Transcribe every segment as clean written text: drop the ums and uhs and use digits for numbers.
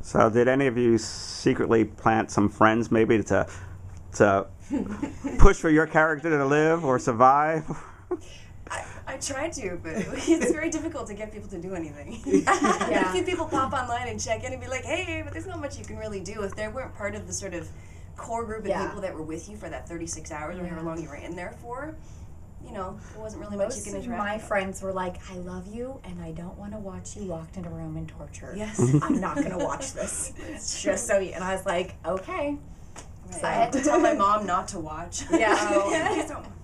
So did any of you secretly plant some friends maybe to push for your character to live or survive? I tried to, but it's very difficult to get people to do anything. A few people pop online and check in and be like, hey, but there's not much you can really do if they weren't part of the sort of core group of people that were with you for that 36 hours or however long you were in there for. You know, there wasn't really much you can interact with. My friends were like, I love you, and I don't want to watch you locked in a room and tortured. Yes. I'm not going to watch this. Just so you. And I was like, okay. Right. So I had to tell my mom not to watch. Yeah.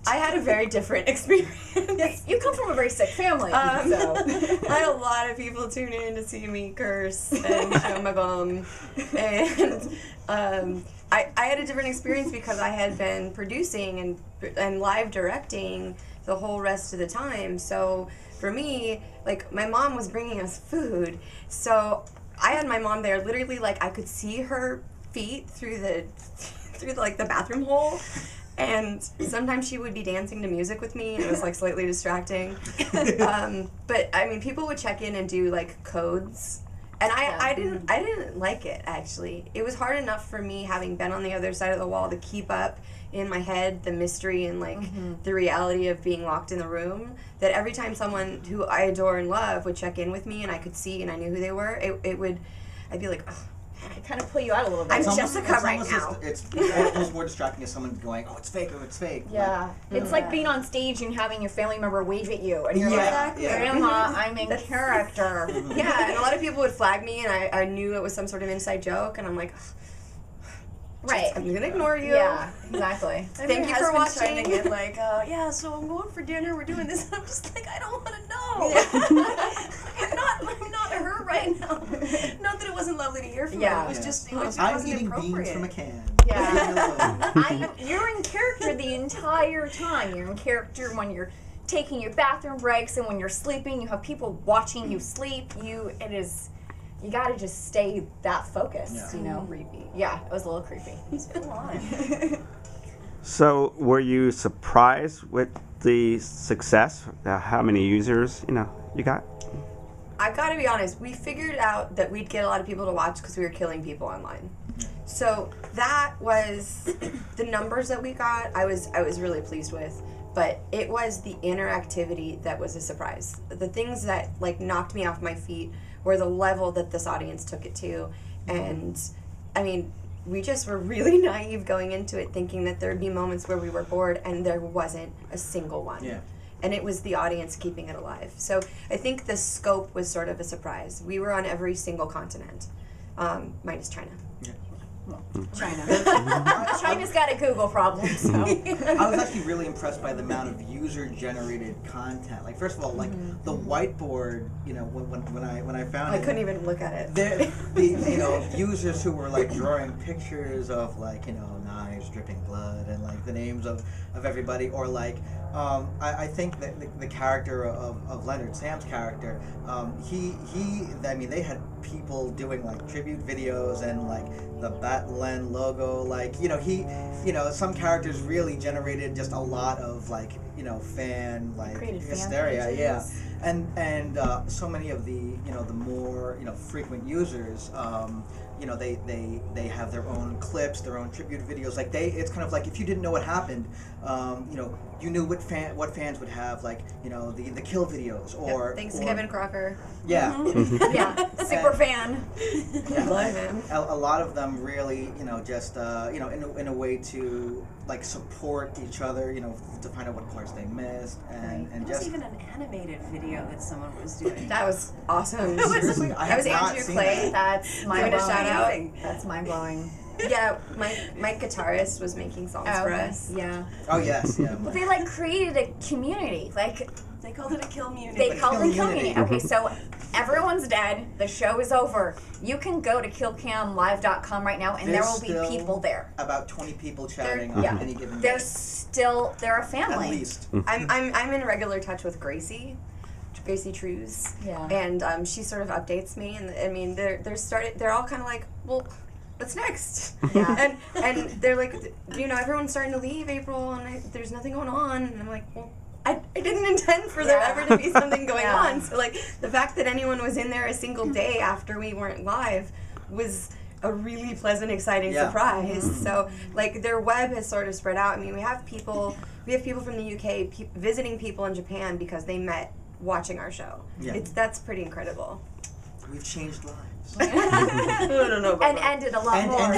I had a very different experience. You come from a very sick family. So. I had a lot of people tune in to see me curse and show my bum. And I had a different experience because I had been producing and live directing the whole rest of the time. So for me, like, my mom was bringing us food. So I had my mom there, literally, like, I could see her feet through the bathroom hole. And sometimes she would be dancing to music with me, and it was, like, slightly distracting. But I mean, people would check in and do, like, codes. And I didn't like it, actually. It was hard enough for me, having been on the other side of the wall, to keep up in my head the mystery and, like, the reality of being locked in the room, that every time someone who I adore and love would check in with me and I could see and I knew who they were, I'd be like, oh. I kind of pull you out a little bit. I'm Jessica right now. It's almost more distracting as someone going, oh, it's fake, oh, it's fake. Yeah. Like, it's like being on stage and having your family member wave at you. And you're like, Grandma, I'm in character. Yeah, and a lot of people would flag me, and I knew it was some sort of inside joke, and I'm like, right. I'm going to ignore you. Yeah, exactly. Thank you for watching. Trying to get like, yeah, so I'm going for dinner, we're doing this. I'm just like, I don't want to know. Yeah. I'm not her right now. Not that it wasn't lovely to hear from her. It was just, it wasn't eating appropriate. beans from a can. Yeah. You're in character the entire time. You're in character when you're taking your bathroom breaks and when you're sleeping. You have people watching you sleep. You gotta just stay that focused, you know? Creepy. Yeah, it was a little creepy. It's full on. So were you surprised with the success? How many users, you got? I gotta be honest, we figured out that we'd get a lot of people to watch because we were killing people online. So that was the numbers that we got. I was really pleased with, but it was the interactivity that was a surprise. The things that, like, knocked me off my feet were the level that this audience took it to. And I mean, we just were really naive going into it, thinking that there'd be moments where we were bored, and there wasn't a single one. Yeah. And it was the audience keeping it alive. So I think the scope was sort of a surprise. We were on every single continent, minus China. Yeah. China. China's got a Google problem, so. I was actually really impressed by the amount of user-generated content. Like, first of all, like, the whiteboard, when I found I it, couldn't even look at it. The users who were, like, drawing pictures of, like, knives dripping blood and, like, the names of everybody, or, like, I think that the character of Leonard, Sam's character, they had people doing, like, tribute videos and, like, the Batlen logo, like, some characters really generated just a lot of, like, fan, like, hysteria, and so many of the, the more, frequent users, they have their own clips, their own tribute videos. Like, it's kind of like, if you didn't know what happened, you knew what fans would have, like, the kill videos, or thanks to Kevin Crocker. Yeah. Yeah, super fan. Yeah. Love him. A lot of them really, just in a way to, like, support each other, to find out what parts they missed, and There was just even an animated video that someone was doing. That was awesome. Seriously, I That was have not Andrew seen Clay. that. That's Give mind it a shout out. blowing. That's mind blowing. Yeah, my guitarist was making songs for us. Yeah. Oh yes, yeah. Well, they, like, created a community. Like, They called it a kill community. they call it a community. community. Okay, so everyone's dead. The show is over. You can go to killcamlive.com right now, and there will be There's people there. About 20 people chatting They're- on any given day. They're a family. At least. I'm in regular touch with Gracie Trews. Yeah. And she sort of updates me, and I mean they're all kind of like, well, what's next? Yeah. and they're like, everyone's starting to leave April, and there's nothing going on, and I'm like, well, I didn't intend for there ever to be something going on. So, like, the fact that anyone was in there a single day after we weren't live was a really pleasant, exciting surprise. So like their web has sort of spread out. I mean, we have people from the UK visiting people in Japan because they met watching our show. Yeah. That's pretty incredible. We've changed lives. I don't know about and ended a lot more.